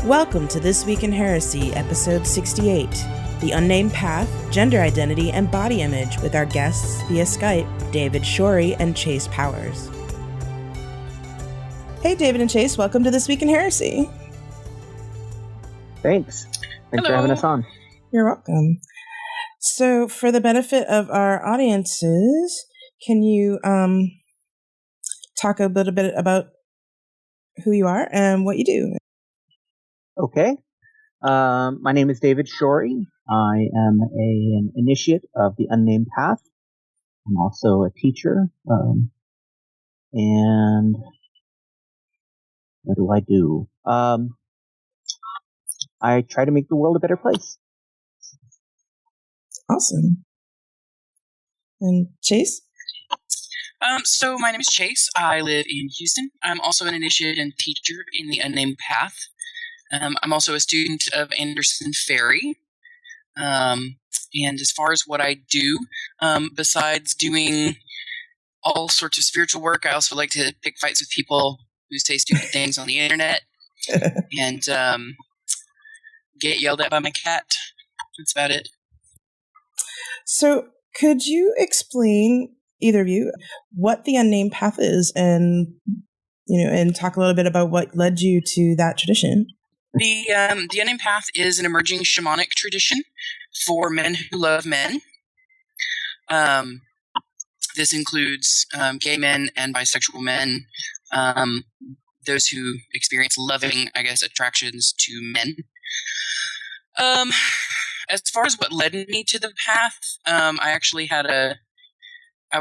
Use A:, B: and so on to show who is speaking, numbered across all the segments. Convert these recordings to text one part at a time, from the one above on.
A: Welcome to This Week in Heresy, episode 68, The Unnamed Path, Gender Identity, and Body Image, with our guests via Skype, David Shorey and Chase Powers. Hey, David and Chase, welcome to This Week in Heresy.
B: Thanks for having us on.
A: You're welcome. So, for the benefit of our audiences, can you talk a little bit about who you are and what you do?
B: Okay. My name is David Shorey. I am an initiate of the Unnamed Path. I'm also a teacher. And what do I do? I try to make the world a better place.
A: Awesome. And Chase?
C: So my name is Chase. I live in Houston. I'm also an initiate and teacher in the Unnamed Path. I'm also a student of Anderson Faery. And as far as what I do, besides doing all sorts of spiritual work, I also like to pick fights with people who say stupid things on the internet and get yelled at by my cat. That's about it.
A: So could you explain, either of you, what the Unnamed Path is and talk a little bit about what led you to that tradition?
C: The Unnamed Path is an emerging shamanic tradition for men who love men. This includes gay men and bisexual men, those who experience loving, attractions to men. As far as what led me to the path, I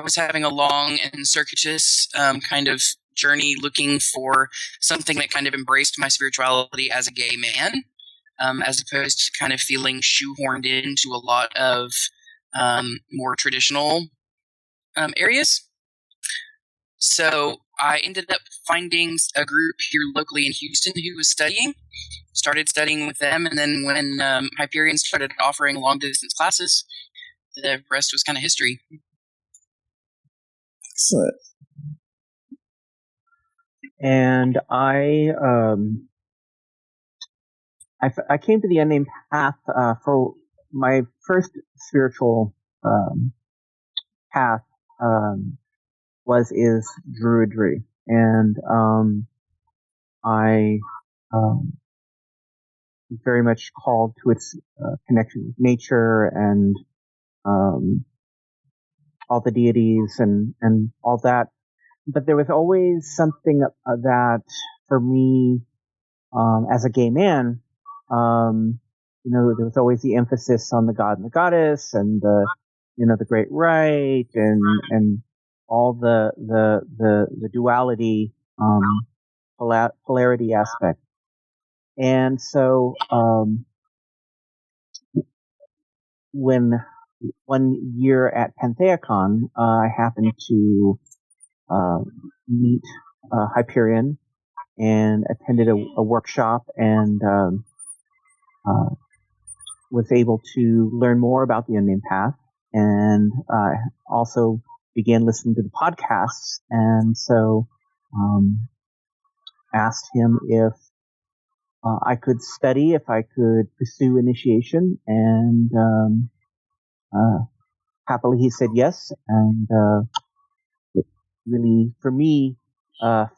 C: was having a long and circuitous kind of journey looking for something that kind of embraced my spirituality as a gay man, as opposed to kind of feeling shoehorned into a lot of more traditional areas. So I ended up finding a group here locally in Houston who was started studying with them, and then when Hyperion started offering long-distance classes, the rest was kind of history.
A: Excellent.
B: And I came to the Unnamed Path for my first spiritual path is Druidry, and I very much called to its connection with nature and all the deities and all that. But there was always something that, for me, as a gay man, there was always the emphasis on the god and the goddess, and the great rite, and all the duality, polarity aspect. And so, when one year at Pantheacon, I happened to meet Hyperion and attended a workshop and was able to learn more about the Unnamed Path, and also began listening to the podcasts, and so asked him if I could study, if I could pursue initiation, and happily he said yes, and it really, for me,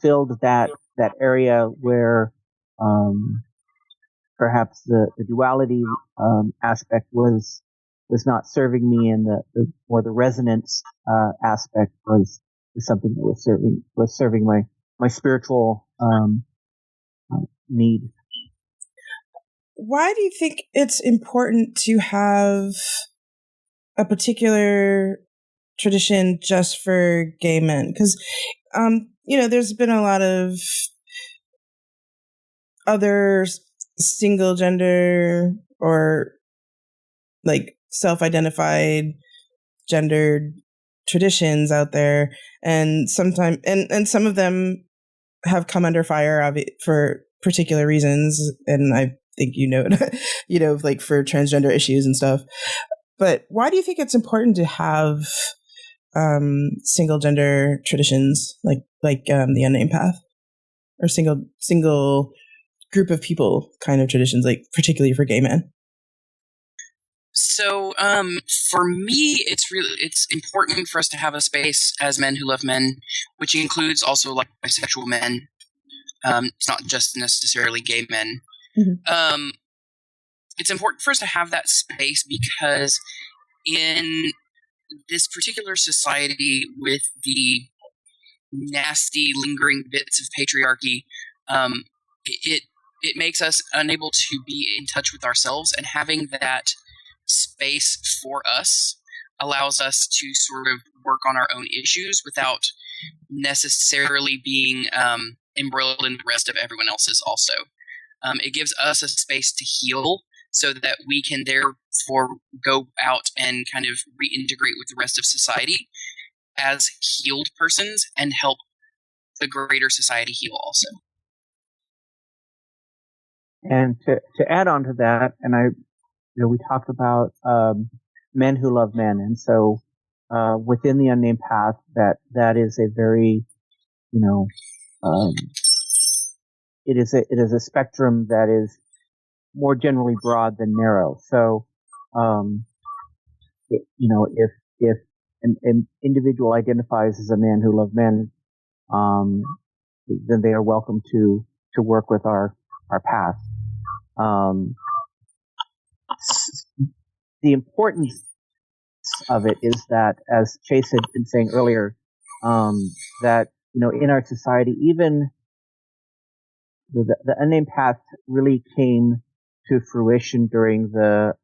B: filled that area where perhaps the duality aspect was not serving me, and the resonance aspect was something that was serving my spiritual need.
A: Why do you think it's important to have a particular tradition just for gay men? Because, there's been a lot of other single gender or like self-identified gendered traditions out there, and sometimes and some of them have come under fire for particular reasons, and I think like for transgender issues and stuff. But why do you think it's important to have single gender traditions like the Unnamed Path, or single group of people kind of traditions, like particularly for gay men?
C: So, for me, it's important for us to have a space as men who love men, which includes also like bisexual men. It's not just necessarily gay men.
A: Mm-hmm.
C: It's important for us to have that space because in this particular society with the nasty, lingering bits of patriarchy, it makes us unable to be in touch with ourselves, and having that space for us allows us to sort of work on our own issues without necessarily being embroiled in the rest of everyone else's also. It gives us a space to heal so that we can therefore go out and kind of reintegrate with the rest of society as healed persons and help the greater society heal also.
B: And to add on to that, and we talked about men who love men, and so within the Unnamed Path, that is a very, it is a spectrum that is more generally broad than narrow. So, if an individual identifies as a man who loves men, then they are welcome to work with our path. The importance of it is that, as Chase had been saying earlier, that in our society, even the Unnamed Path really came to fruition during the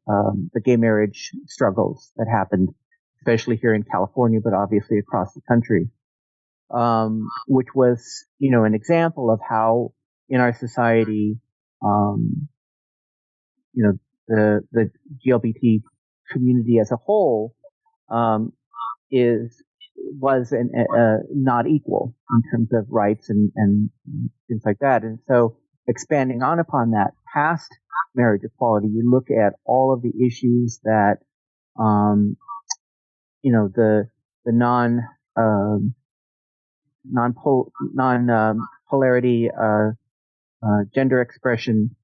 B: gay marriage struggles that happened, especially here in California, but obviously across the country, which was an example of how in our society, the GLBT community as a whole was not equal in terms of rights and things like that. And so, expanding on upon that, past marriage equality, you look at all of the issues that the non-polarity gender expression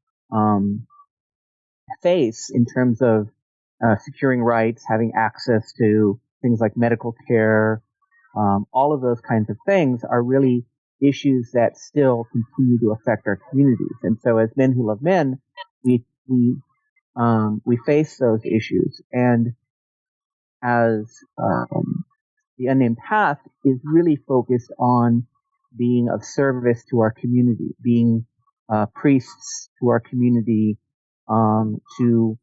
B: face in terms of securing rights, having access to things like medical care, all of those kinds of things are really issues that still continue to affect our communities. And so, as men who love men, we face those issues. And as the Unnamed Path is really focused on being of service to our community, being priests to our community, to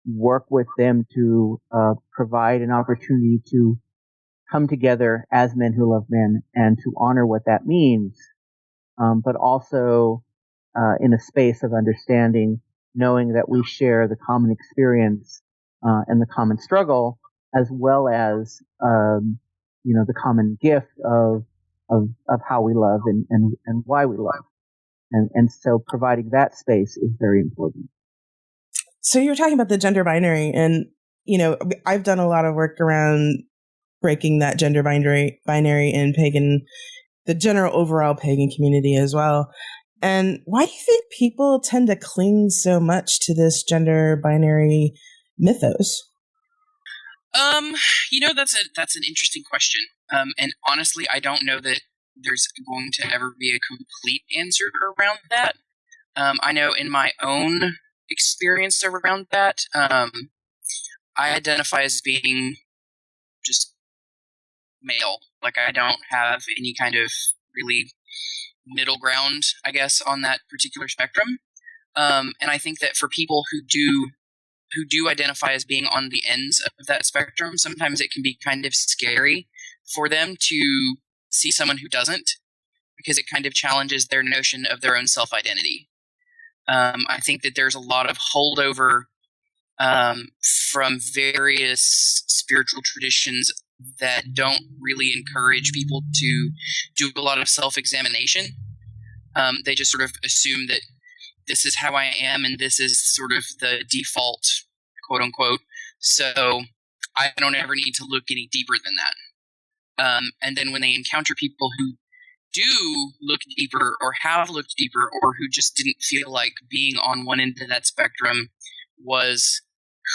B: work with them to provide an opportunity to come together as men who love men and to honor what that means, but also in a space of understanding, knowing that we share the common experience and the common struggle, as well as the common gift of how we love and why we love, and so providing that space is very important.
A: So you were talking about the gender binary, and I've done a lot of work around breaking that gender binary in pagan, the general overall pagan community as well. And why do you think people tend to cling so much to this gender binary mythos?
C: That's an interesting question. And honestly, I don't know that there's going to ever be a complete answer around that. I know in my own experience around that, I identify as being just male. Like, I don't have any kind of really middle ground, I guess, on that particular spectrum. And I think that for people who do identify as being on the ends of that spectrum, sometimes it can be kind of scary for them to see someone who doesn't, because it kind of challenges their notion of their own self-identity. I think that there's a lot of holdover from various spiritual traditions that don't really encourage people to do a lot of self-examination. They just sort of assume that this is how I am and this is sort of the default, quote unquote. So I don't ever need to look any deeper than that. And then when they encounter people who do look deeper or have looked deeper or who just didn't feel like being on one end of that spectrum was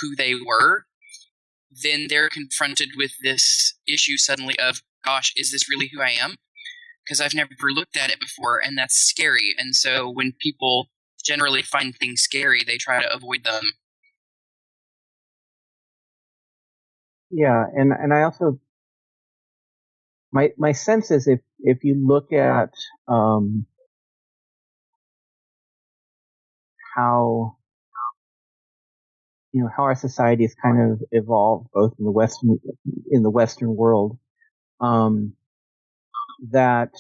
C: who they were, then they're confronted with this issue suddenly of, gosh, is this really who I am? Because I've never looked at it before, and that's scary. And so when people generally find things scary, they try to avoid them.
B: Yeah, and I also, my sense is if you look at how how our society has kind of evolved, both in the Western world, that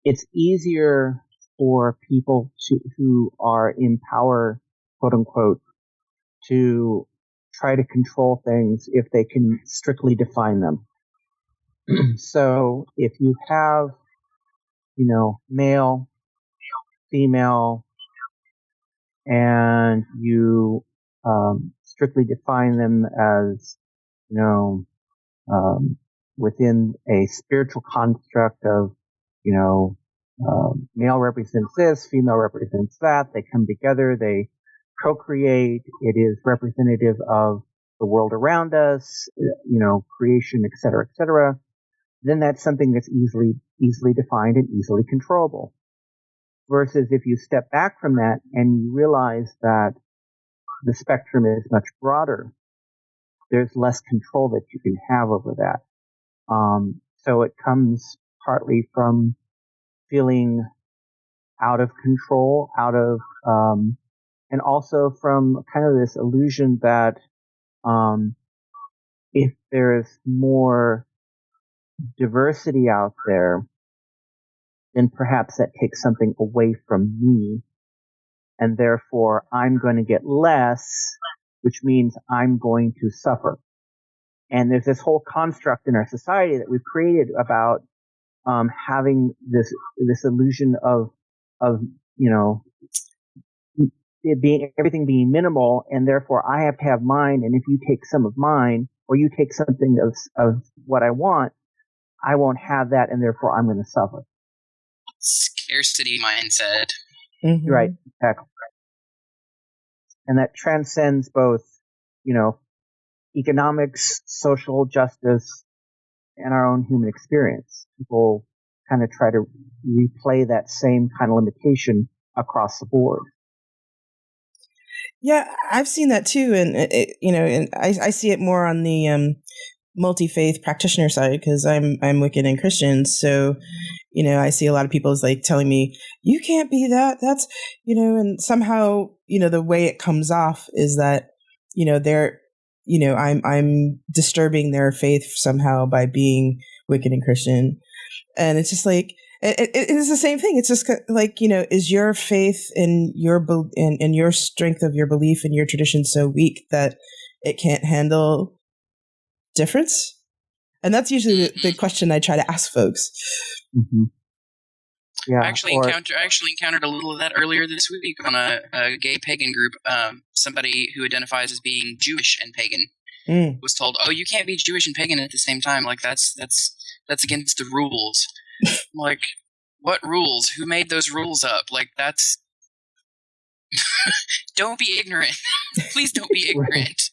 B: it's easier for people who are in power, quote unquote, to try to control things if they can strictly define them. So if you have, male, female, and you strictly define them as, within a spiritual construct of, male represents this, female represents that, they come together, they procreate, it is representative of the world around us, creation, et cetera, then that's something that's easily defined and easily controllable. Versus if you step back from that and you realize that the spectrum is much broader, there's less control that you can have over that. So it comes partly from feeling out of control, and also from kind of this illusion that if there's more diversity out there, then perhaps that takes something away from me, and therefore I'm going to get less, which means I'm going to suffer. And there's this whole construct in our society that we've created about having this illusion of everything being minimal, and therefore I have to have mine, and if you take some of mine or you take something of what I want, I won't have that, and therefore I'm going to suffer.
C: Scarcity mindset.
B: Mm-hmm. Right, exactly. And that transcends both, economics, social justice, and our own human experience. People kind of try to replay that same kind of limitation across the board.
A: Yeah, I've seen that too, and and I see it more on the multi-faith practitioner side because I'm Wiccan and Christian, so I see a lot of people is like telling me you can't be that. That's and somehow the way it comes off is that they're I'm disturbing their faith somehow by being Wiccan and Christian, and it's just like it is the same thing. It's just like is your faith and your strength of your belief and your tradition so weak that it can't handle difference? And that's usually the question I try to ask folks.
B: Mm-hmm. Yeah,
C: I actually encountered a little of that earlier this week on a gay pagan group. Somebody who identifies as being Jewish and pagan was told, "Oh, you can't be Jewish and pagan at the same time. Like that's against the rules." I'm like, what rules? Who made those rules up? Like that's don't be ignorant. Please don't be ignorant.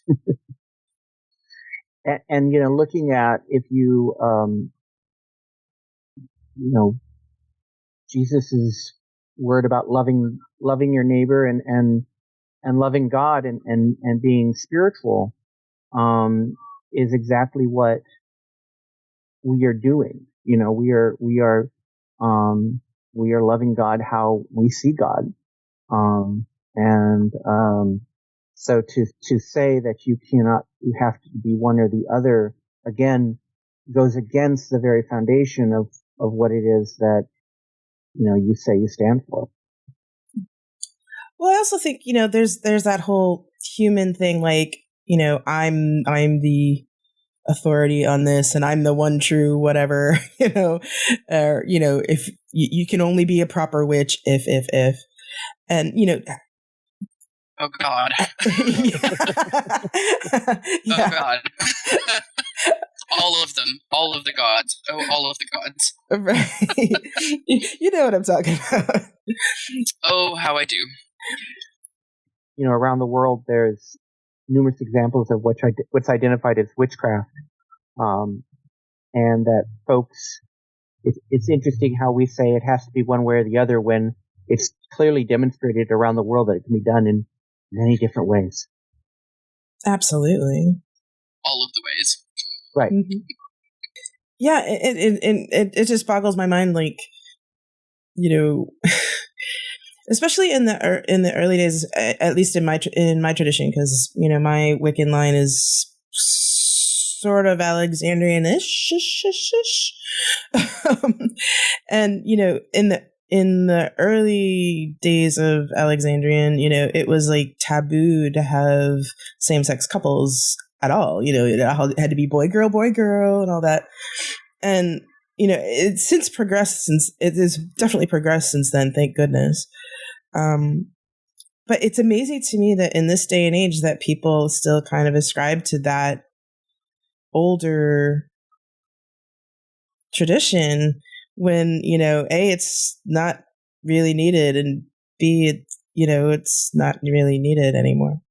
B: And looking at if you Jesus's word about loving your neighbor and loving God and being spiritual is exactly what we are doing. We are loving God how we see God, so to say that you have to be one or the other again goes against the very foundation of what it is that you say you stand for.
A: Well, I also think there's that whole human thing, like I'm the authority on this and I'm the one true whatever, or if you can only be a proper witch if and
C: oh God.
A: Yeah.
C: Oh God. All of them. All of the gods. Oh, all of the gods.
A: Right. You know what I'm talking about.
C: Oh, how I do.
B: Around the world, there's numerous examples of what's identified as witchcraft, and that folks. It's interesting how we say it has to be one way or the other when it's clearly demonstrated around the world that it can be done in many different ways.
A: Absolutely.
C: All of the ways.
B: Right.
A: Mm-hmm. Yeah, it just boggles my mind, like, especially in the early days, at least in my tradition, because my Wiccan line is sort of Alexandrian-ish, and in the early days of Alexandrian, it was like taboo to have same-sex couples at all. It had to be boy girl, and all that. And it's since progressed. It has definitely progressed since then. Thank goodness. But it's amazing to me that in this day and age that people still kind of ascribe to that older tradition when, A, it's not really needed, and B, it's not really needed anymore.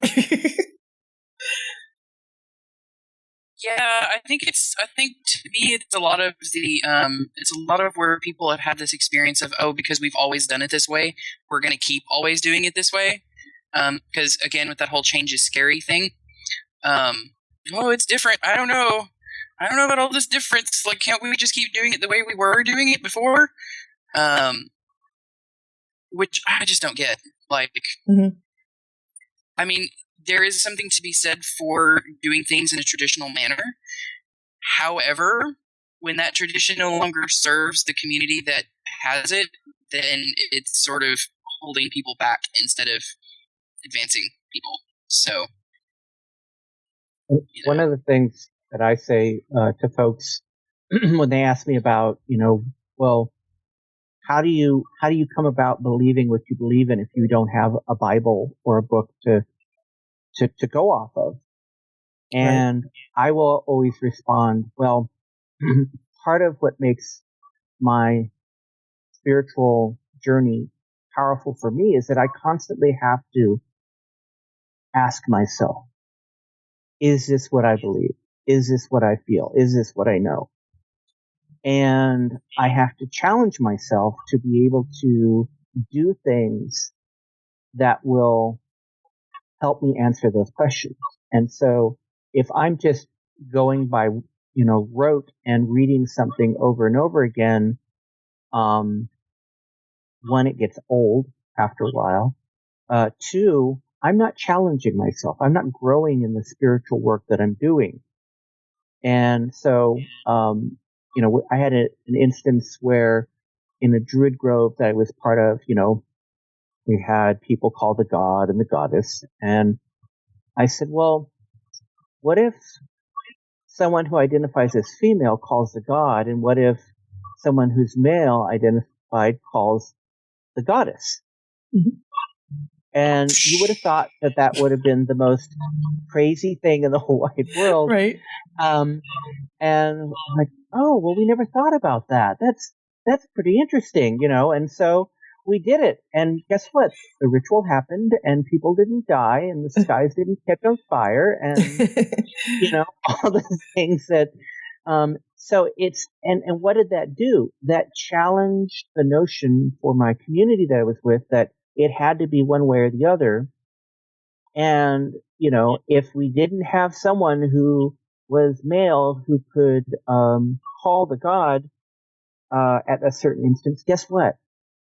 C: Yeah, I think to me it's a lot of where people have had this experience of, because we've always done it this way, we're going to keep always doing it this way. Because again, with that whole change is scary thing, it's different. I don't know about all this difference. Like, can't we just keep doing it the way we were doing it before? Which I just don't get. Like,
A: mm-hmm.
C: I mean, there is something to be said for doing things in a traditional manner. However, when that tradition no longer serves the community that has it, then it's sort of holding people back instead of advancing people. So,
B: one of the things that I say to folks when they ask me about, well, how do you come about believing what you believe in if you don't have a Bible or a book to go off of? And right. I will always respond, well, part of what makes my spiritual journey powerful for me is that I constantly have to ask myself, is this what I believe? Is this what I feel? Is this what I know? And I have to challenge myself to be able to do things that will help me answer those questions. And so if I'm just going by, rote and reading something over and over again, one, it gets old after a while. Two, I'm not challenging myself. I'm not growing in the spiritual work that I'm doing. And so, I had an instance where in the Druid Grove that I was part of, we had people call the god and the goddess. And I said, well, what if someone who identifies as female calls the god? And what if someone who's male identified calls the goddess? Mm-hmm. And you would have thought that would have been the most crazy thing in the whole wide world.
A: Right.
B: And I'm like, oh, well, we never thought about that. That's pretty interesting, and so we did it. And guess what? The ritual happened and people didn't die and the skies didn't catch on fire and, all the things that, so it's, and what did that do? That challenged the notion for my community that I was with that it had to be one way or the other. And, if we didn't have someone who was male who could call the god at a certain instance, guess what?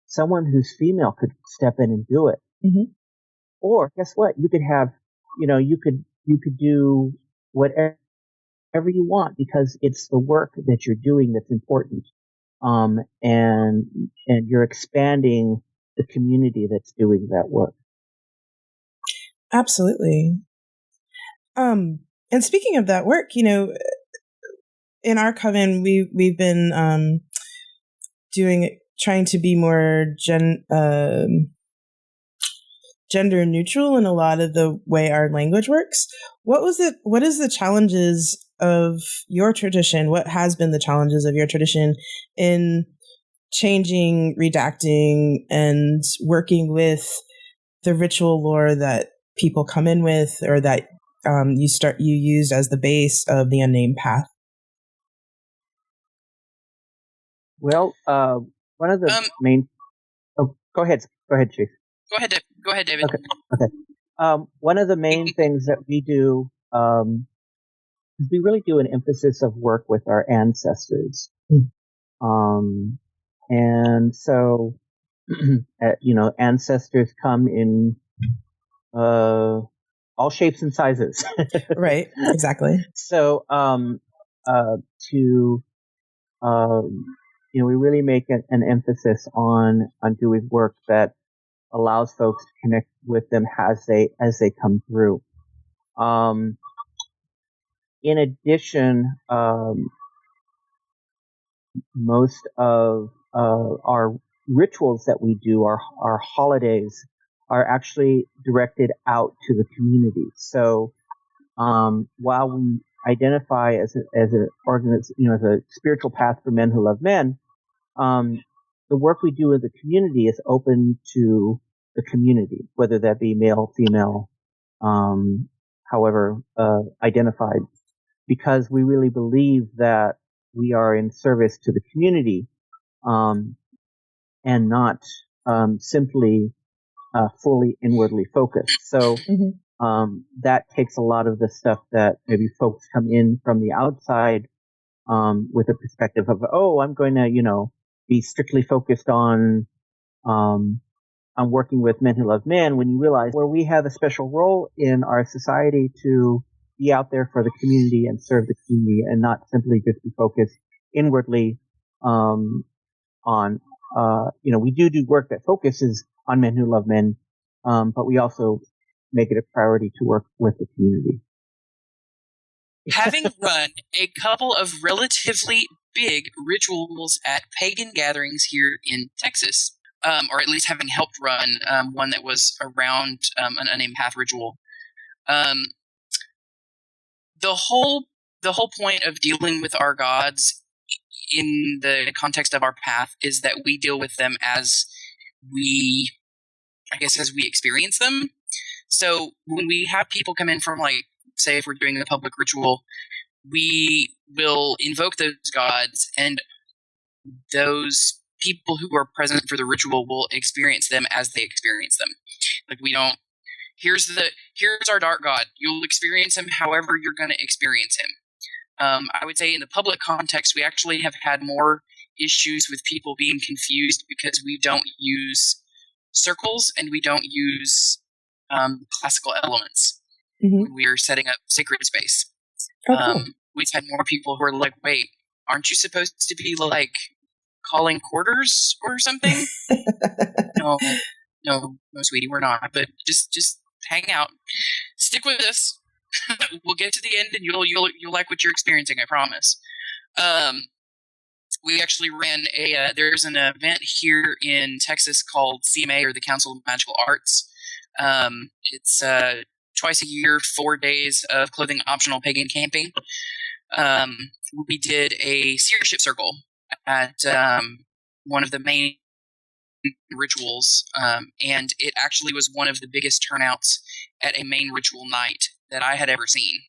B: Someone who's female could step in and do it. Mm-hmm. Or guess what? You could have, you could do whatever you want because it's the work that you're doing that's important. And you're expanding the community that's doing that work.
A: Absolutely. And speaking of that work, in our coven, we've been trying to be more gender neutral in a lot of the way our language works. What is the challenges of your tradition, what has been the challenges of your tradition in changing, redacting, and working with the ritual lore that people come in with, or that you used as the base of the Unnamed Path?
B: Well, one of the main. Oh, go ahead, Chief.
C: Go ahead, David.
B: Okay. One of the main things that we do, we really do an emphasis of work with our ancestors. And so, ancestors come in all shapes and sizes.
A: Right, exactly.
B: So, we really make an emphasis on doing work that allows folks to connect with them as they come through. In addition, most of our rituals that we do, our holidays, are actually directed out to the community. So while we identify as a spiritual path for men who love men, the work we do in the community is open to the community, whether that be male, female, however identified, because we really believe that we are in service to the community, and not simply fully inwardly focused. So that takes a lot of the stuff that maybe folks come in from the outside with a perspective of, I'm going to, be strictly focused on working with men who love men, when you realize where we have a special role in our society to be out there for the community and serve the community, and not simply just be focused inwardly on, we do work that focuses on men who love men, but we also make it a priority to work with the community.
C: Having run a couple of relatively big rituals at pagan gatherings here in Texas, or at least having helped run one that was around an Unnamed Path ritual, the whole point of dealing with our gods in the context of our path is that we deal with them as we experience them. So when we have people come in from, like, say if we're doing a public ritual, we will invoke those gods, and those people who are present for the ritual will experience them as they experience them. Like, we don't, here's our dark god, you'll experience him however you're going to experience him. I would say in the public context, we actually have had more issues with people being confused because we don't use circles and we don't use classical elements when we are setting up sacred space. Cool. We've had more people who are like, wait, aren't you supposed to be, like, calling quarters or something? No, sweetie, we're not. But just hang out. Stick with us. We'll get to the end, and you'll like what you're experiencing, I promise. We actually ran there's an event here in Texas called CMA, or the Council of Magical Arts. It's twice a year, 4 days of clothing optional pagan camping. We did a seership circle at one of the main rituals, and it actually was one of the biggest turnouts at a main ritual night that I had ever seen.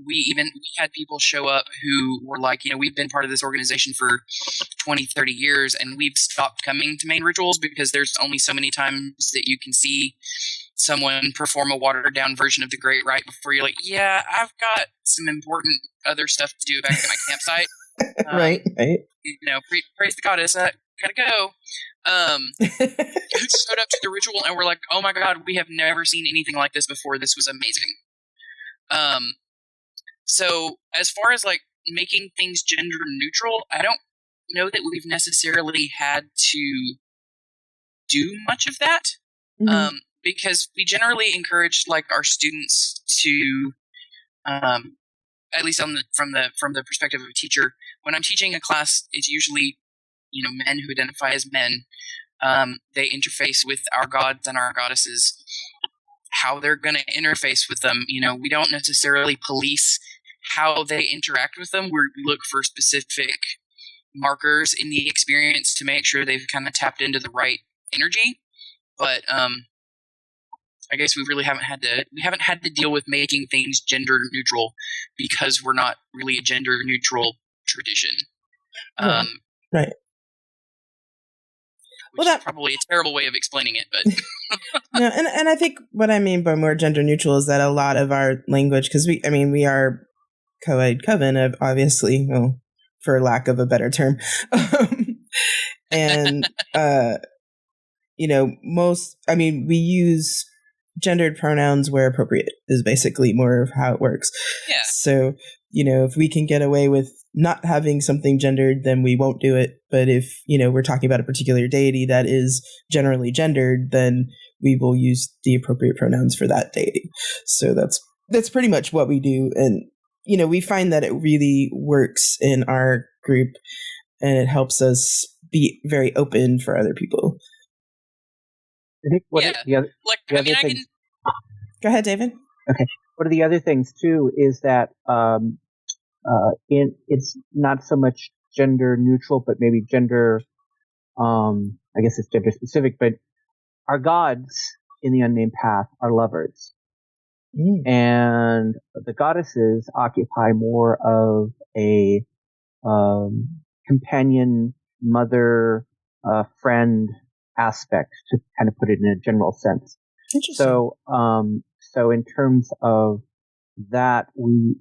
C: We had people show up who were like, we've been part of this organization for 20, 30 years, and we've stopped coming to main rituals because there's only so many times that you can see someone perform a watered-down version of the Great Rite before you're like, yeah, I've got some important other stuff to do back at my campsite.
A: Right.
C: Praise the goddess, gotta go. Who showed up to the ritual and were like, oh my god, we have never seen anything like this before. This was amazing. So as far as, like, making things gender neutral, I don't know that we've necessarily had to do much of that. Because we generally encourage, like, our students to, at least from the perspective of a teacher, when I'm teaching a class, it's usually, men who identify as men. They interface with our gods and our goddesses. How they're going to interface with them, we don't necessarily police how they interact with them. We look for specific markers in the experience to make sure they've kind of tapped into the right energy. But I guess we really haven't had to deal with making things gender neutral because we're not really a gender neutral tradition.
A: Right.
C: Which is probably a terrible way of explaining it, but
A: no, and I think what I mean by more gender neutral is that a lot of our language, because we are co-ed coven, obviously, well, for lack of a better term, and we use gendered pronouns where appropriate is basically more of how it works.
C: Yeah.
A: So, if we can get away with not having something gendered, then we won't do it. But if, we're talking about a particular deity that is generally gendered, then we will use the appropriate pronouns for that deity. So that's pretty much what we do. And, we find that it really works in our group and it helps us be very open for other people.
B: I think
A: Go ahead, David.
B: Okay. One of the other things too is that it's not so much gender neutral, but maybe gender. I guess it's gender specific. But our gods in the Unnamed Path are lovers, and the goddesses occupy more of a companion, mother, friend aspect, to kind of put it in a general sense.
A: Interesting.
B: So in terms of that, we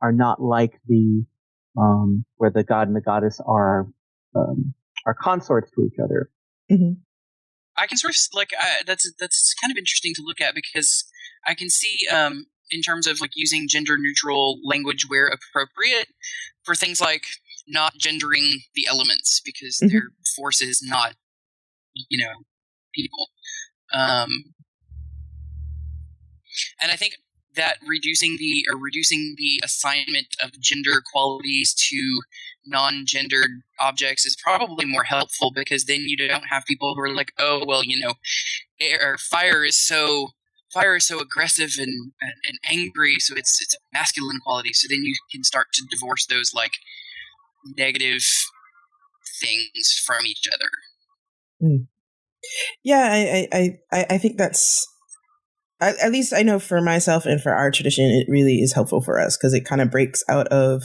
B: are not like the where the god and the goddess are consorts to each other.
A: Mm-hmm.
C: I can sort of that's kind of interesting to look at because I can see in terms of like using gender neutral language where appropriate for things like not gendering the elements because they're forces, not people. And I think that reducing the assignment of gender qualities to non-gendered objects is probably more helpful because then you don't have people who are like, oh well, fire is so aggressive and angry, so it's a masculine quality. So then you can start to divorce those like negative things from each other.
A: Yeah, I think that's, at least I know for myself and for our tradition, it really is helpful for us because it kind of breaks out of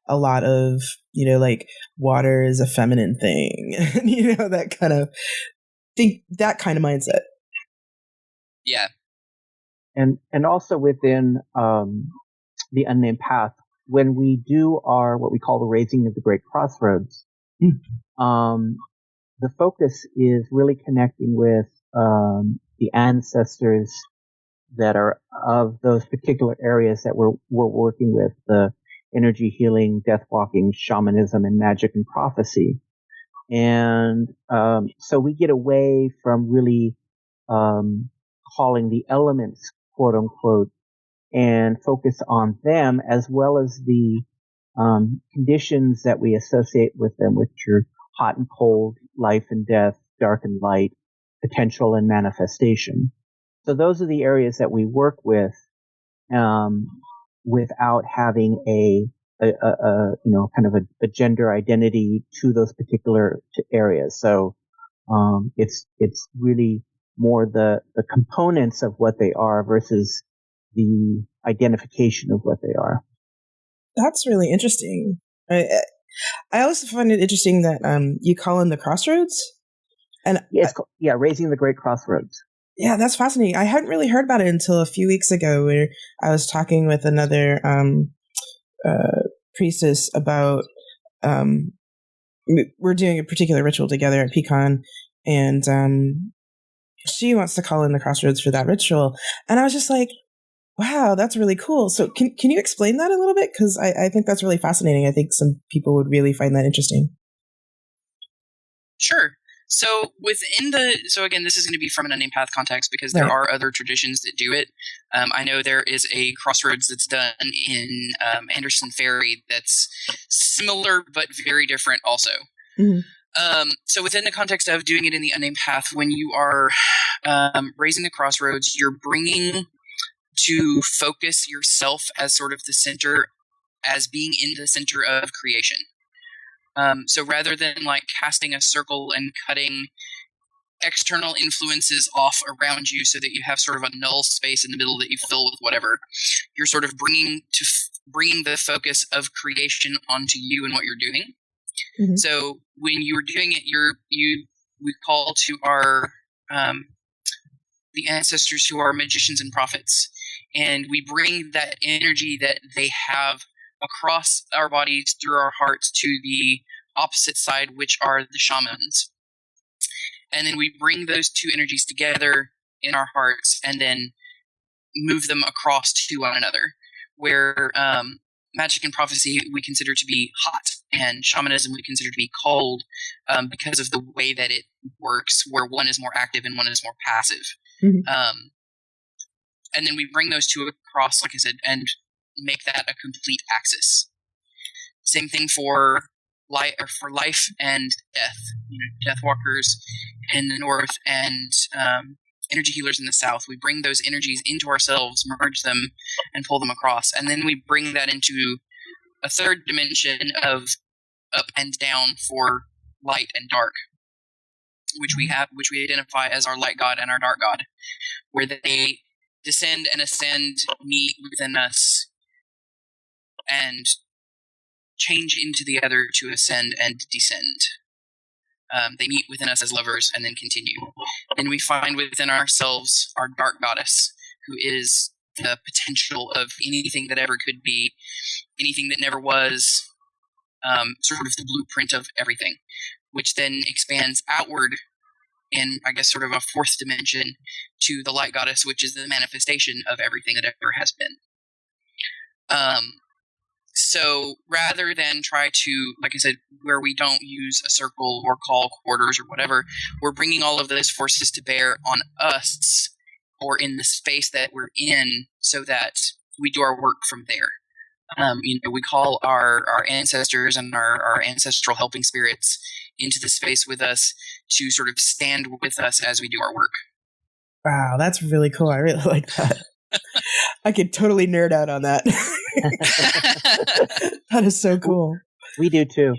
A: a lot of, like water is a feminine thing, that kind of mindset.
C: Yeah.
B: And also within the Unnamed Path, when we do what we call the raising of the Great Crossroads, the focus is really connecting with the ancestors that are of those particular areas that we're working with, the energy healing, death walking, shamanism, and magic and prophecy. And so we get away from really calling the elements, quote unquote, and focus on them as well as the conditions that we associate with them, which are hot and cold, life and death, dark and light, potential and manifestation. So those are the areas that we work with without having a kind of a gender identity to those particular areas. So it's really more the components of what they are versus the identification of what they are.
A: That's really interesting. I also find it interesting that you call in the crossroads, and
B: raising the Great Crossroads.
A: Yeah, that's fascinating. I hadn't really heard about it until a few weeks ago, where I was talking with another priestess about we're doing a particular ritual together at Pecan, and she wants to call in the crossroads for that ritual, and I was just like, wow, that's really cool. So can you explain that a little bit? Because I think that's really fascinating. I think some people would really find that interesting.
C: Sure. So again, this is going to be from an Unnamed Path context because there are other traditions that do it. I know there is a crossroads that's done in Anderson Ferry that's similar but very different also. Mm-hmm. So within the context of doing it in the Unnamed Path, when you are raising the crossroads, you're bringing to focus yourself as sort of the center, as being in the center of creation. So rather than like casting a circle and cutting external influences off around you so that you have sort of a null space in the middle that you fill with whatever, you're sort of bringing the focus of creation onto you and what you're doing. Mm-hmm. So when you're doing it, we call to our the ancestors who are magicians and prophets, and we bring that energy that they have across our bodies through our hearts to the opposite side, which are the shamans. And then we bring those two energies together in our hearts and then move them across to one another, where magic and prophecy we consider to be hot, and shamanism we consider to be cold, because of the way that it works, where one is more active and one is more passive. Mm-hmm. And then we bring those two across, like I said, and make that a complete axis. Same thing for life and death. Deathwalkers in the north and energy healers in the south. We bring those energies into ourselves, merge them, and pull them across. And then we bring that into a third dimension of up and down for light and dark, which we identify as our light god and our dark god, where they descend and ascend, meet within us, and change into the other to ascend and descend. They meet within us as lovers and then continue. And we find within ourselves our dark goddess, who is the potential of anything that ever could be, anything that never was, sort of the blueprint of everything, which then expands outward in, I guess, sort of a fourth dimension to the light goddess, which is the manifestation of everything that ever has been. So rather than try to, like I said, where we don't use a circle or call quarters or whatever, we're bringing all of those forces to bear on us or in the space that we're in so that we do our work from there. We call our ancestors and our ancestral helping spirits into the space with us to sort of stand with us as we do our work.
A: Wow, that's really cool. I really like that. I could totally nerd out on that. That is so cool.
B: We do too.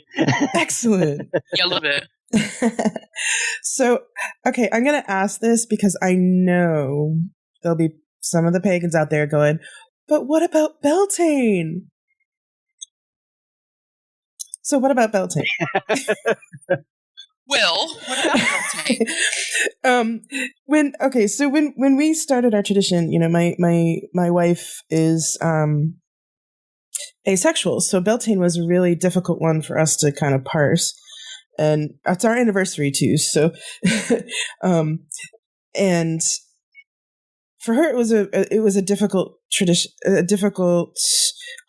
A: Excellent.
C: Yeah, a little bit.
A: So, okay, I'm going to ask this because I know there'll be some of the pagans out there going, but what about Beltane? So what about Beltane?
C: Well, what about Beltane?
A: When we started our tradition, my wife is asexual, so Beltane was a really difficult one for us to kind of parse, and it's our anniversary too. So, and for her, it was a difficult tradition, a difficult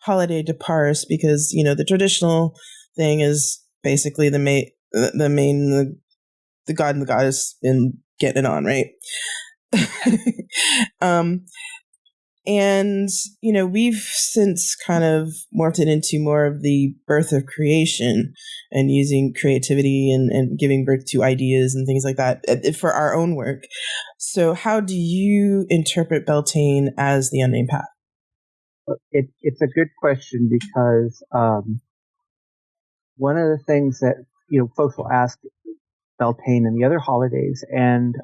A: holiday to parse because the traditional thing is basically the god and the goddess in getting it on, right? And we've since kind of morphed it into more of the birth of creation and using creativity and giving birth to ideas and things like that for our own work. So how do you interpret Beltane as the Unnamed Path?
B: It's a good question because one of the things that folks will ask Beltane and the other holidays, and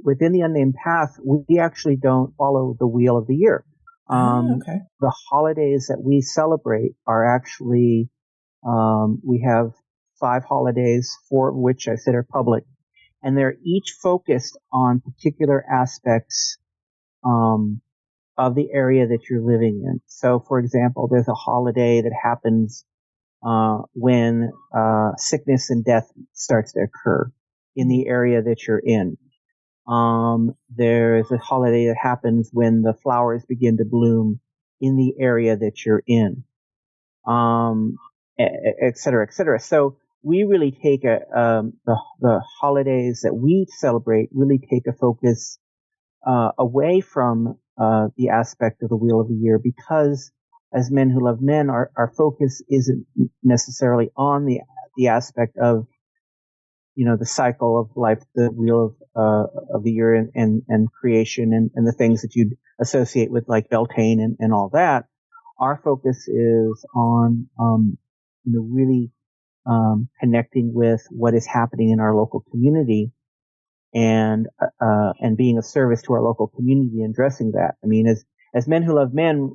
B: within the Unnamed Path, we actually don't follow the wheel of the year.
A: Okay.
B: The holidays that we celebrate are actually, we have 5 holidays, 4 of which I said are public, and they're each focused on particular aspects of the area that you're living in. So, for example, there's a holiday that happens when sickness and death starts to occur in the area that you're in. There's a holiday that happens when the flowers begin to bloom in the area that you're in, et cetera, et cetera. So we really take the holidays that we celebrate really take a focus away from the aspect of the wheel of the year, because as men who love men, our focus isn't necessarily on the aspect of the cycle of life, the wheel of the year and creation and the things that you'd associate with like Beltane and all that. Our focus is on, really connecting with what is happening in our local community and being of service to our local community and addressing that. I mean, as men who love men,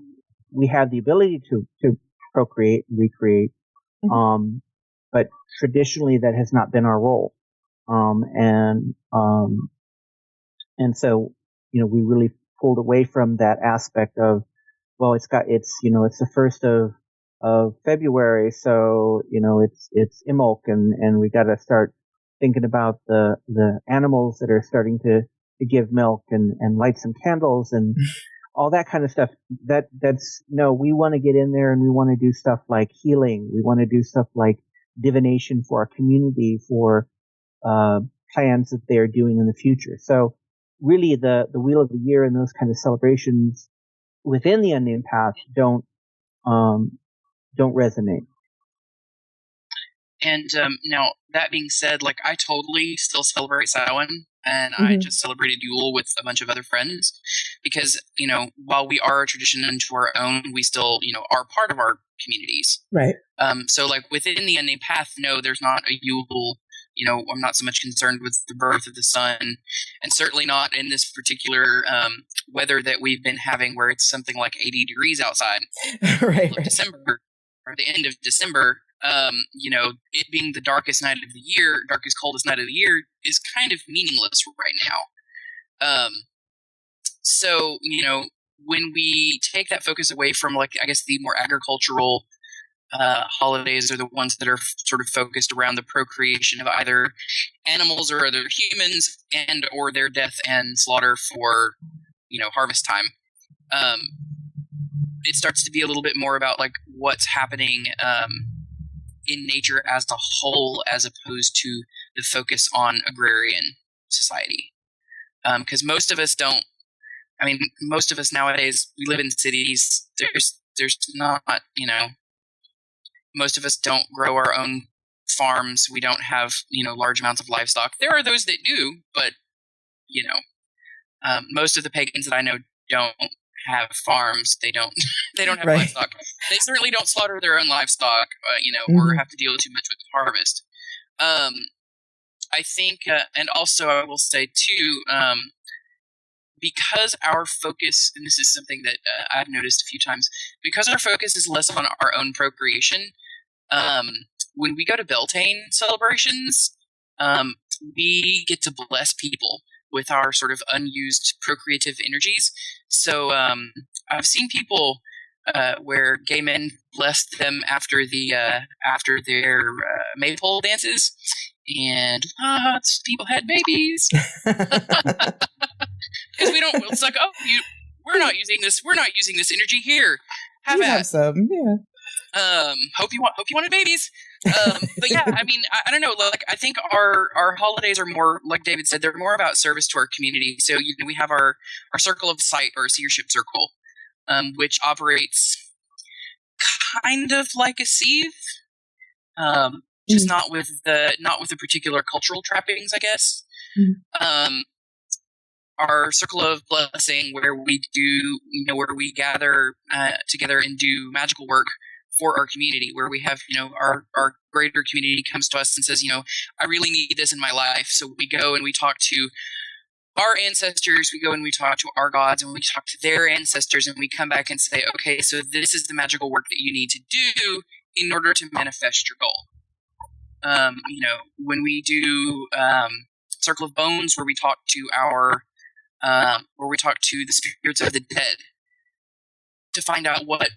B: we have the ability to procreate and recreate. But traditionally that has not been our role. And so, we really pulled away from that aspect of, well, it's the 1st of February. So, it's Imbolc and we got to start thinking about the animals that are starting to give milk and light some candles and all that kind of stuff. We want to get in there and we want to do stuff like healing. We want to do stuff like divination for our community, for plans that they're doing in the future. So really the Wheel of the Year and those kind of celebrations within the Unnamed Path don't resonate.
C: And now, that being said, like, I totally still celebrate Samhain, and I just celebrated Yule with a bunch of other friends, because, while we are a tradition unto our own, we still, are part of our communities.
A: Right.
C: So, like, within the Unnamed Path, no, there's not a Yule. I'm not so much concerned with the birth of the sun, and certainly not in this particular weather that we've been having, where it's something like 80 degrees outside.
A: Right.
C: December, or the end of December. It being the darkest, coldest night of the year is kind of meaningless right now. So, when we take that focus away from, like, I guess the more agricultural holidays are the ones that are sort of focused around the procreation of either animals or other humans and or their death and slaughter for, harvest time. It starts to be a little bit more about, like, what's happening in nature as a whole, as opposed to the focus on agrarian society. Because most of us nowadays, we live in cities. There's not, most of us don't grow our own farms. We don't have, large amounts of livestock. There are those that do, but, most of the pagans that I know don't have farms. They don't have
A: Right.
C: livestock. They certainly don't slaughter their own livestock, or have to deal too much with the harvest. I think, and also I will say too, because our focus, and this is something that I've noticed a few times, because our focus is less on our own procreation, when we go to Beltane celebrations, we get to bless people with our sort of unused procreative energies. So I've seen people where gay men bless them after their maypole dances, and people had babies. Because we don't. It's like, we're not using this energy here.
A: Have some, yeah.
C: Hope you wanted babies. But yeah, I mean, I don't know. Like, I think our holidays are more, like David said, they're more about service to our community. So we have our circle of sight, or seership circle, which operates kind of like a sieve, just not with the particular cultural trappings, I guess. Our circle of blessing, where we gather together and do magical work for our community, where we have, our greater community comes to us and says, I really need this in my life. So we go and we talk to our ancestors, we go and we talk to our gods, and we talk to their ancestors, and we come back and say, okay, so this is the magical work that you need to do in order to manifest your goal. When we do Circle of Bones, where we talk to the spirits of the dead to find out what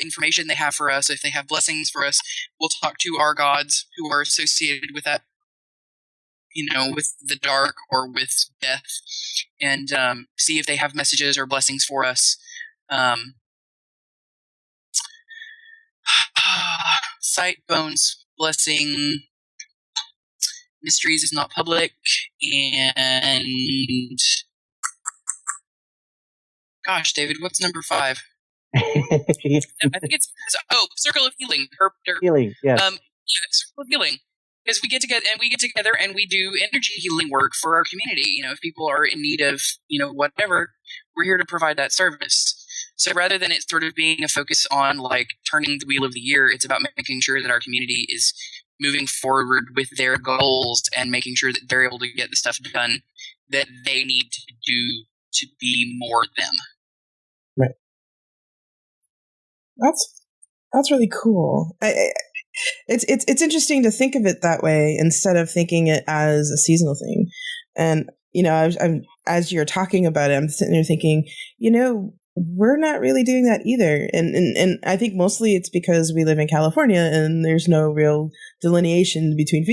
C: information they have for us, if they have blessings for us. We'll talk to our gods who are associated with that, with the dark or with death, and see if they have messages or blessings for us. Sight, bones, blessing, mysteries is not public, and gosh, David, what's number 5? I think it's Circle of Healing.
B: Healing, yes.
C: Circle of Healing. because we get together and we do energy healing work for our community. You know, if people are in need of, you know, whatever, we're here to provide that service. So rather than it sort of being a focus on like turning the wheel of the year, it's about making sure that our community is moving forward with their goals and making sure that they're able to get the stuff done that they need to do to be more them.
A: Right. That's really cool. It's interesting to think of it that way instead of thinking it as a seasonal thing. And you know, I'm as you're talking about it, I'm sitting there thinking, you know, we're not really doing that either. And I think mostly it's because we live in California and there's no real delineation between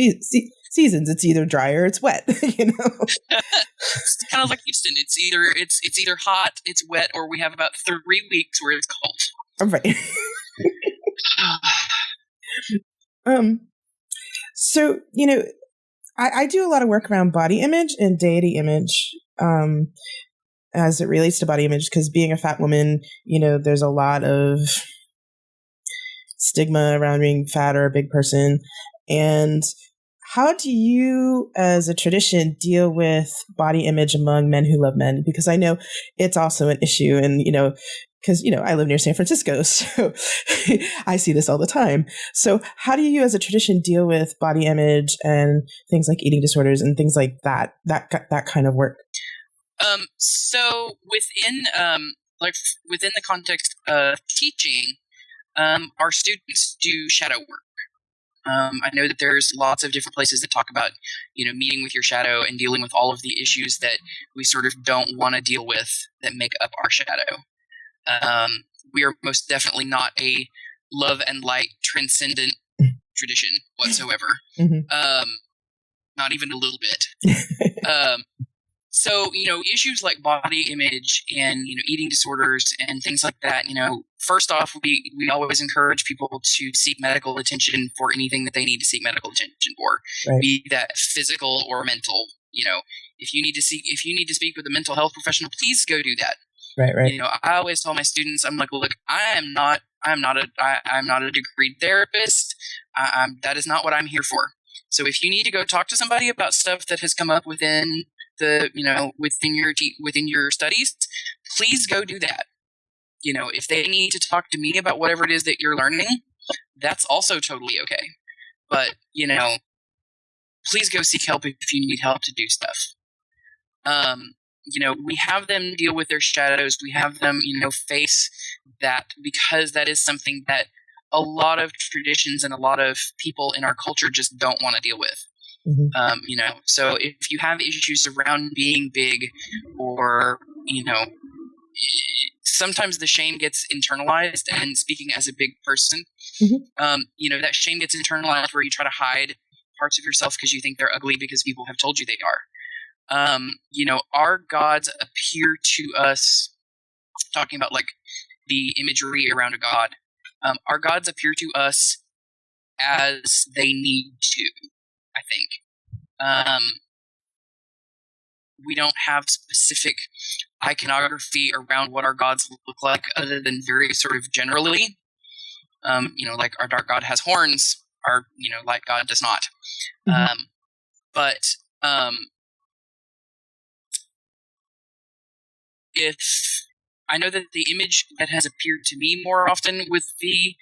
A: seasons. It's either dry or it's wet, you know.
C: It's kind of like Houston. It's either hot, it's wet, or we have about 3 weeks where it's cold.
A: Right. So, you know, I do a lot of work around body image and deity image, as it relates to body image, because being a fat woman, you know, there's a lot of stigma around being fat or a big person. And how do you, as a tradition, deal with body image among men who love men? Because I know it's also an issue, and, you know, because, you know, I live near San Francisco, so I see this all the time. So how do you as a tradition deal with body image and things like eating disorders and things like that kind of work?
C: So within the context of teaching, our students do shadow work. I know that there's lots of different places that talk about, you know, meeting with your shadow and dealing with all of the issues that we sort of don't want to deal with that make up our shadow. We are most definitely not a love and light transcendent tradition whatsoever. Mm-hmm. Not even a little bit. So, you know, issues like body image and, you know, eating disorders and things like that, you know, first off, we always encourage people to seek medical attention for anything that they need to seek medical attention for, right. Be that physical or mental. You know, if you need to speak with a mental health professional, please go do that. Right. You know, I always tell my students, I'm like, look, I'm not a degreed therapist. That is not what I'm here for. So if you need to go talk to somebody about stuff that has come up within your studies, please go do that. You know, if they need to talk to me about whatever it is that you're learning, that's also totally okay. But, you know, please go seek help if you need help to do stuff. You know, we have them deal with their shadows. We have them, you know, face that, because that is something that a lot of traditions and a lot of people in our culture just don't want to deal with. Mm-hmm. You know, so if you have issues around being big, or, you know, sometimes the shame gets internalized, and speaking as a big person, mm-hmm. You know, that shame gets internalized where you try to hide parts of yourself because you think they're ugly because people have told you they are. You know, our gods appear to us, talking about like the imagery around a god, our gods appear to us as they need to, I think. We don't have specific iconography around what our gods look like other than very sort of generally. You know, like our dark god has horns, our, you know, light god does not. Mm-hmm. But if I know that the image that has appeared to me more often with the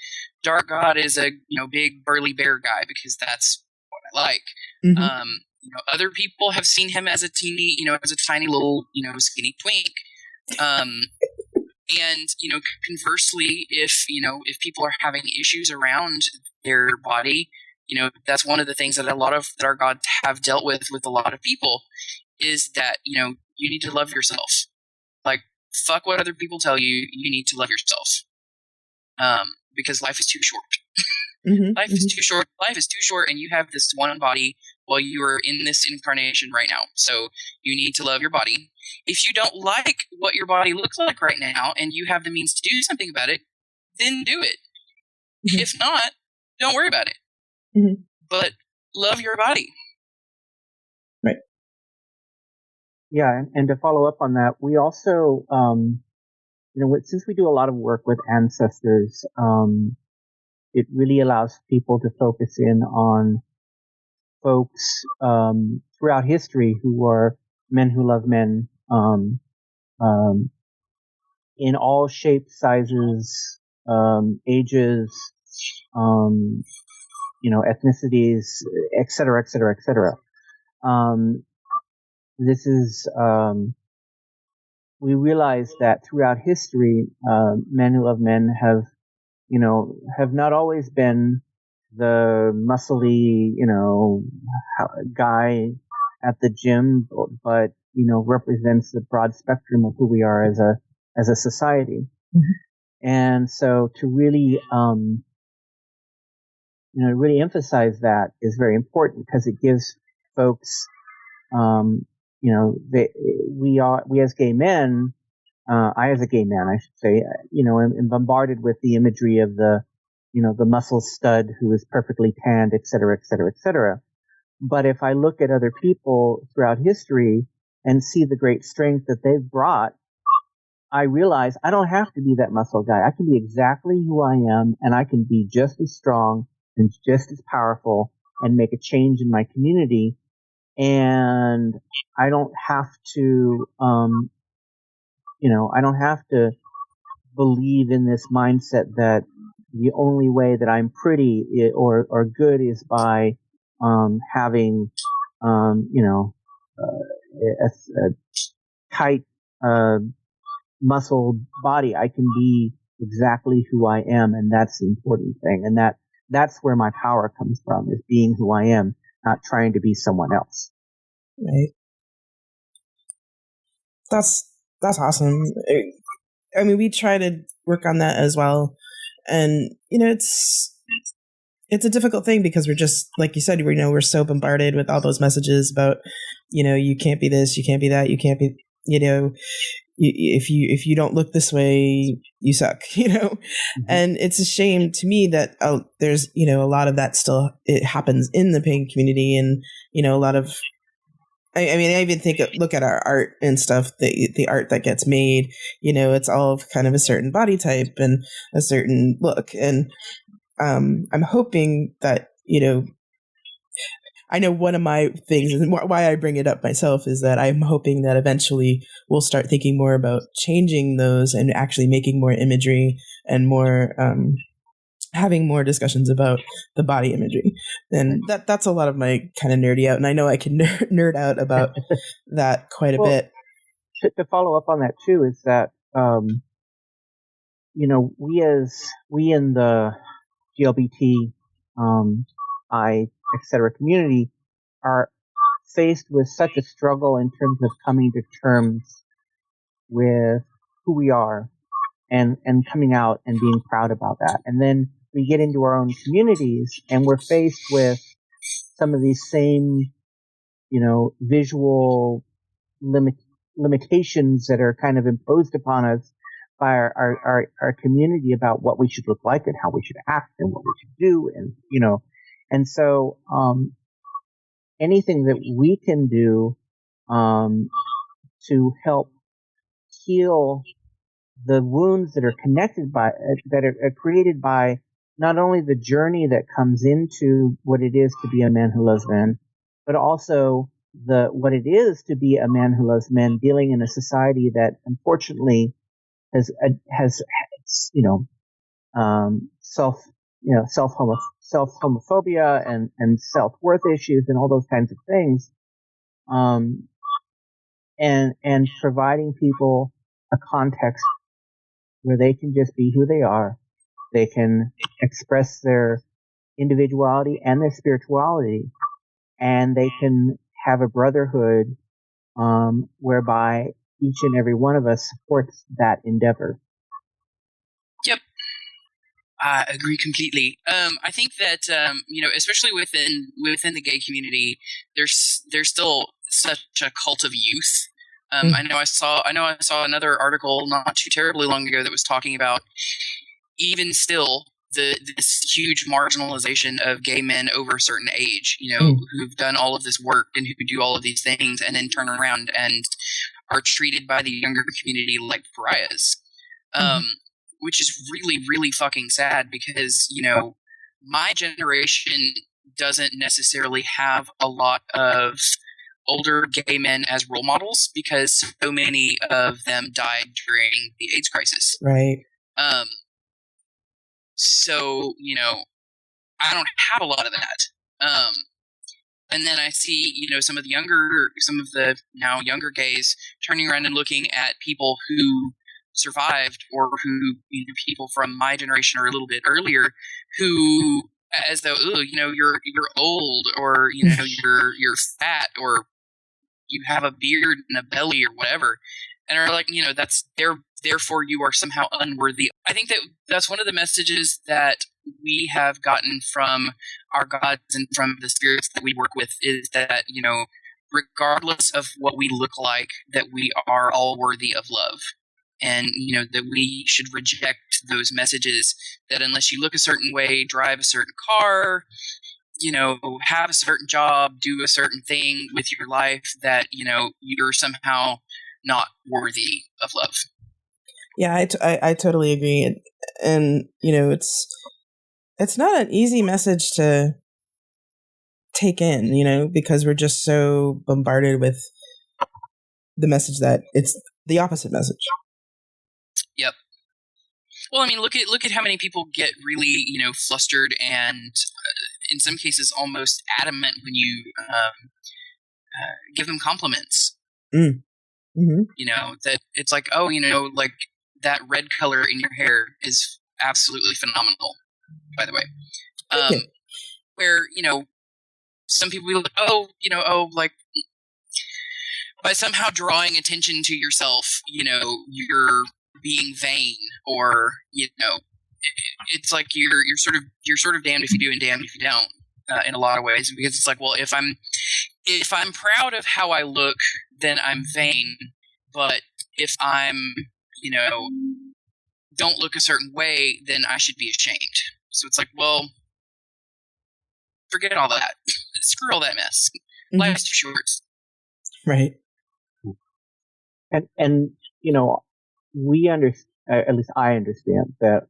C: dark god is a, you know, big burly bear guy, because that's what I like. Mm-hmm. You know, other people have seen him as a tiny little, you know, skinny twink. And, you know, conversely, if people are having issues around their body, you know, that's one of the things that that our gods have dealt with a lot of people, is that, you know, you need to love yourself. Like, fuck what other people tell you. You need to love yourself. Because life is too short. Mm-hmm. Life is too short. Life is too short, and you have this one body while you are in this incarnation right now. So you need to love your body. If you don't like what your body looks like right now, and you have the means to do something about it, then do it. Mm-hmm. If not, don't worry about it. Mm-hmm. But love your body.
A: Right.
B: Yeah, and to follow up on that, we also, you know, since we do a lot of work with ancestors, it really allows people to focus in on folks throughout history who are men who love men, in all shapes, sizes, ages, ethnicities, et cetera, et cetera, et cetera. This is, we realize that throughout history, men who love men have not always been the muscly, guy at the gym, but, represents the broad spectrum of who we are as a society.
A: Mm-hmm.
B: And so to really, really emphasize that is very important because it gives folks, we as gay men, I as a gay man, I should say, am bombarded with the imagery of the muscle stud who is perfectly tanned, et cetera, et cetera, et cetera. But if I look at other people throughout history and see the great strength that they've brought, I realize I don't have to be that muscle guy. I can be exactly who I am, and I can be just as strong and just as powerful and make a change in my community. And I don't have to, I don't have to believe in this mindset that the only way that I'm pretty or good is by having, a tight, muscled body. I can be exactly who I am, and that's the important thing. And that's where my power comes from, is being who I am, not trying to be someone else.
A: Right. That's awesome. I mean, we try to work on that as well. And, it's a difficult thing because we're just, like you said, we're so bombarded with all those messages about, you can't be this, you can't be that, you can't be, if you don't look this way, you suck, Mm-hmm. And it's a shame to me that there's, a lot of that still, it happens in the pain community, and, a lot of, I mean, I even look at our art and stuff, the art that gets made, it's all of kind of a certain body type and a certain look. And I'm hoping that, I know one of my things, and why I bring it up myself, is that I'm hoping that eventually we'll start thinking more about changing those and actually making more imagery and more, having more discussions about the body imagery. And that's a lot of my kind of nerdy out. And I know I can nerd out about that quite a bit.
B: To follow up on that too, is that, we in the GLBT, et cetera community are faced with such a struggle in terms of coming to terms with who we are and coming out and being proud about that. And then we get into our own communities and we're faced with some of these same, visual limitations that are kind of imposed upon us by our community about what we should look like and how we should act and what we should do. And, and so, anything that we can do, to help heal the wounds that are connected by, that are created by not only the journey that comes into what it is to be a man who loves men, but also what it is to be a man who loves men, dealing in a society that unfortunately has self homophobia and self-worth issues and all those kinds of things, and providing people a context where they can just be who they are. They can express their individuality and their spirituality, and they can have a brotherhood, whereby each and every one of us supports that endeavor.
C: Yep. I agree completely. I think that especially within the gay community, there's still such a cult of youth. I know I saw another article not too terribly long ago that was talking about even still this huge marginalization of gay men over a certain age, who've done all of this work and who do all of these things and then turn around and are treated by the younger community like pariahs. Which is really, really fucking sad because, my generation doesn't necessarily have a lot of older gay men as role models because so many of them died during the AIDS crisis.
A: Right.
C: So, I don't have a lot of that. And then I see, some of the now younger gays turning around and looking at people who survived or who, people from my generation or a little bit earlier who, as though, you're old or, you're fat or you have a beard and a belly or whatever. And are like, therefore you are somehow unworthy. I think that's one of the messages that we have gotten from our gods and from the spirits that we work with is that, regardless of what we look like, that we are all worthy of love. And, that we should reject those messages that unless you look a certain way, drive a certain car, have a certain job, do a certain thing with your life, that, you're somehow not worthy of love.
A: Yeah, I totally agree. And it's not an easy message to take in, because we're just so bombarded with the message that it's the opposite message.
C: Yep. Well, I mean, look at how many people get really, flustered and in some cases almost adamant when you give them compliments.
A: Mm-hmm.
C: That it's like, oh, like that red color in your hair is absolutely phenomenal, by the way. Where, some people will, like by somehow drawing attention to yourself, you're being vain, or it's like you're sort of damned if you do and damned if you don't, in a lot of ways, because it's like, well, if I'm proud of how I look, then I'm vain, but if I'm don't look a certain way, then I should be ashamed. So it's like, well, forget all that. Screw all that mess. Mm-hmm. Life's too short.
A: Right.
B: And we understand, at least I understand, that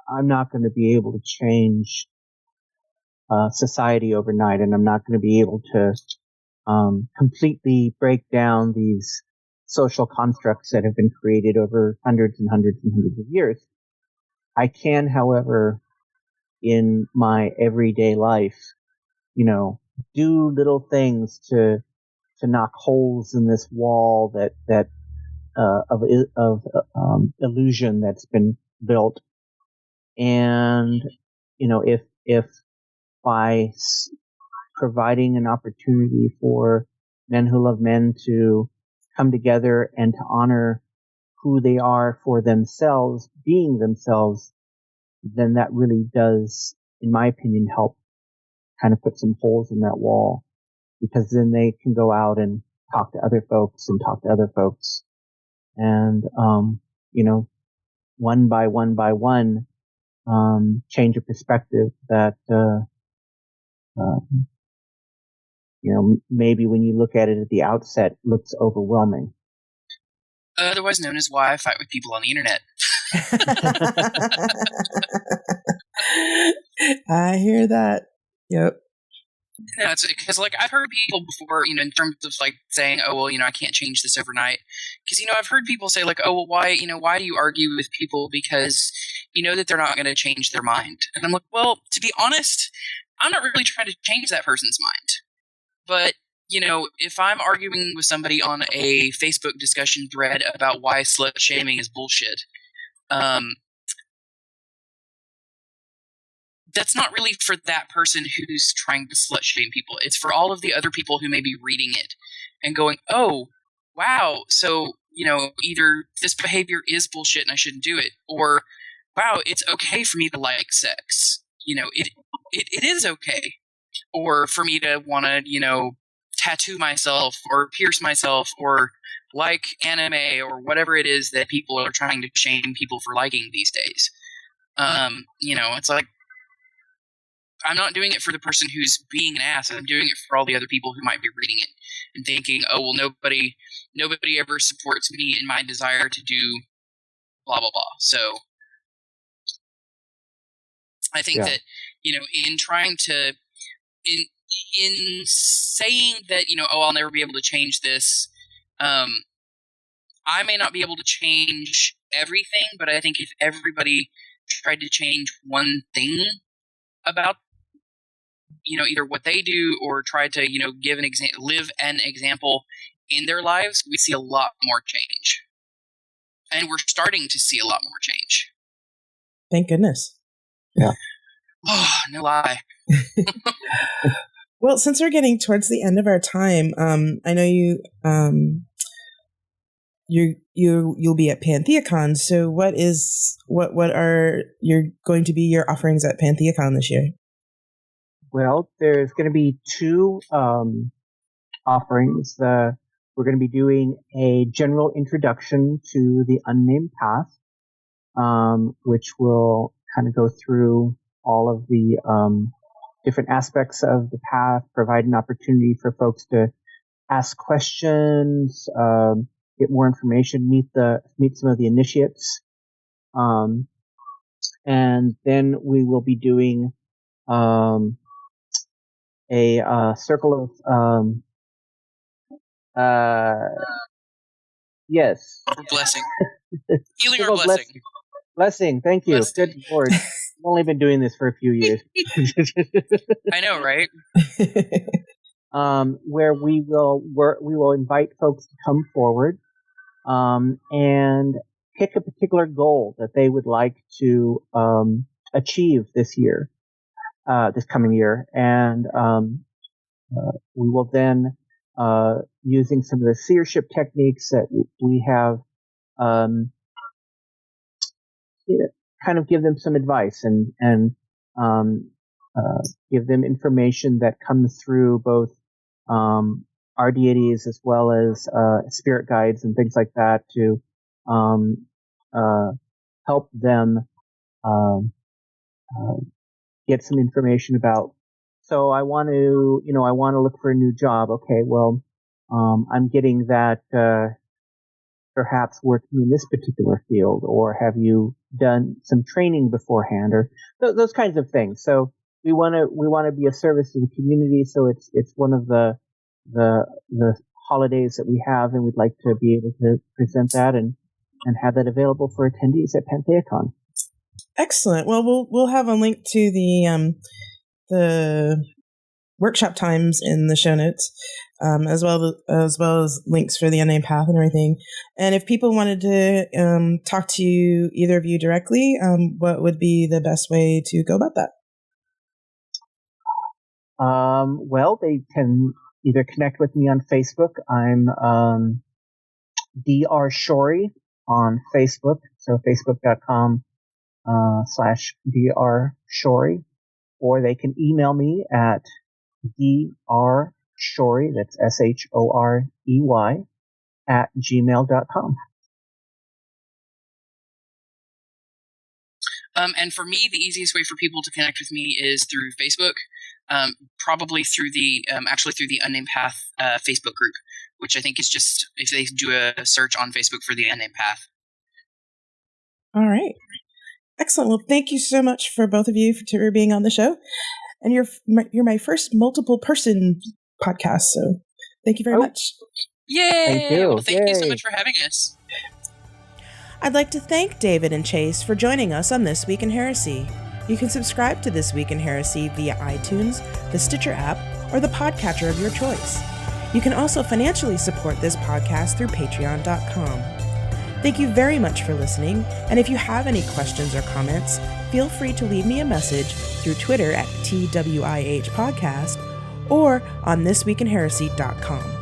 B: I'm not going to be able to change society overnight, and I'm not going to be able to completely break down these social constructs that have been created over hundreds and hundreds and hundreds of years. I can, however, in my everyday life, do little things to knock holes in this wall that of illusion that's been built. And, if by providing an opportunity for men who love men to come together and to honor who they are for themselves, being themselves, then that really does, in my opinion, help kind of put some holes in that wall, because then they can go out and talk to other folks and talk to other folks. And, one by one, change a perspective that, maybe when you look at it at the outset, looks overwhelming.
C: Otherwise known as why I fight with people on the internet.
A: I hear that. Yep.
C: Yeah, it's because, like, I've heard people before, in terms of, like, saying, oh, well, I can't change this overnight. Because, I've heard people say, like, oh, well, why do you argue with people? Because you know that they're not going to change their mind. And I'm like, well, to be honest, I'm not really trying to change that person's mind. But, if I'm arguing with somebody on a Facebook discussion thread about why slut shaming is bullshit, that's not really for that person who's trying to slut shame people. It's for all of the other people who may be reading it and going, oh, wow, so, either this behavior is bullshit and I shouldn't do it, or, wow, it's okay for me to like sex. It is okay. Or for me to want to, tattoo myself or pierce myself or like anime or whatever it is that people are trying to shame people for liking these days. It's like, I'm not doing it for the person who's being an ass. I'm doing it for all the other people who might be reading it and thinking, oh, well, nobody ever supports me in my desire to do blah, blah, blah. So I think that, in trying to in saying that, I'll never be able to change this, I may not be able to change everything, but I think if everybody tried to change one thing about, either what they do or try to, give live an example in their lives, we see a lot more change. And we're starting to see a lot more change.
A: Thank goodness.
B: Yeah.
C: Oh, no lie.
A: Well, since we're getting towards the end of our time, I know you'll be at PantheaCon. So what are going to be your offerings at PantheaCon this year?
B: Well, there's going to be two offerings. We're going to be doing a general introduction to the Unnamed Path, which will kind of go through all of the different aspects of the path, provide an opportunity for folks to ask questions, get more information, meet some of the initiates, and then we will be doing a circle of yes,
C: or blessing, healing or blessing.
B: Blessing. Thank you. Blessing. Good Lord. I've only been doing this for a few years.
C: I know, right?
B: Where we will invite folks to come forward and pick a particular goal that they would like to achieve this coming year, and we will then, using some of the seership techniques that we have, kind of give them some advice and give them information that comes through both our deities as well as spirit guides and things like that to help them get some information about. So I want to look for a new job. Okay, well, I'm getting that perhaps working in this particular field, or have you done some training beforehand, or those kinds of things. So we want to be a service to the community. So it's one of the holidays that we have, and we'd like to be able to present that and have that available for attendees at PantheaCon.
A: Excellent. Well, we'll have a link to the workshop times in the show notes, as well as links for the Unnamed Path and everything. And if people wanted to talk to either of you directly, what would be the best way to go about that?
B: Well, they can either connect with me on Facebook. I'm Dr. Shorey on Facebook, so facebook.com /Dr. Shorey, or they can email me at drshorey, that's SHOREY, @gmail.com.
C: And for me, the easiest way for people to connect with me is through Facebook, probably through the Unnamed Path Facebook group, which I think is just, if they do a search on Facebook for the Unnamed Path.
A: All right. Excellent. Well, thank you so much for both of you for being on the show. And you're my first multiple person podcast, so thank you very much.
C: Yay!
B: Thank you.
C: Well, thank you so much for having us.
A: I'd like to thank David and Chase for joining us on This Week in Heresy. You can subscribe to This Week in Heresy via iTunes, the Stitcher app, or the podcatcher of your choice. You can also financially support this podcast through patreon.com. Thank you very much for listening, and if you have any questions or comments, feel free to leave me a message through Twitter at TWIH Podcast or on thisweekinheresy.com.